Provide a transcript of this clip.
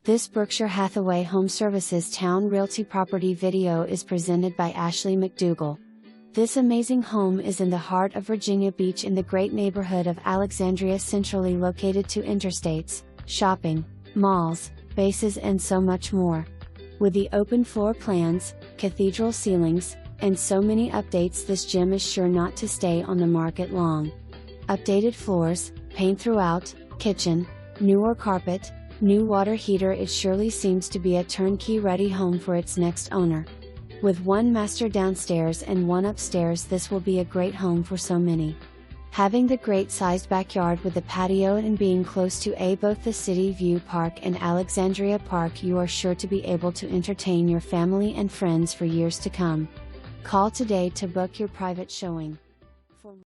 This Berkshire Hathaway HomeServices Towne Realty property video is presented by Ashley McDougall. This amazing home is in the heart of Virginia Beach in the great neighborhood of Alexandria, centrally located to interstates, shopping, malls, bases and so much more. With the open floor plans, cathedral ceilings, and so many updates, this gem is sure not to stay on the market long. Updated floors, paint throughout, kitchen, newer carpet, new water heater. It surely seems to be a turnkey ready home for its next owner. With one master downstairs and one upstairs, this will be a great home for so many. Having the great sized backyard with the patio and being close to both the City View Park and Alexandria Park, you are sure to be able to entertain your family and friends for years to come. Call today to book your private showing.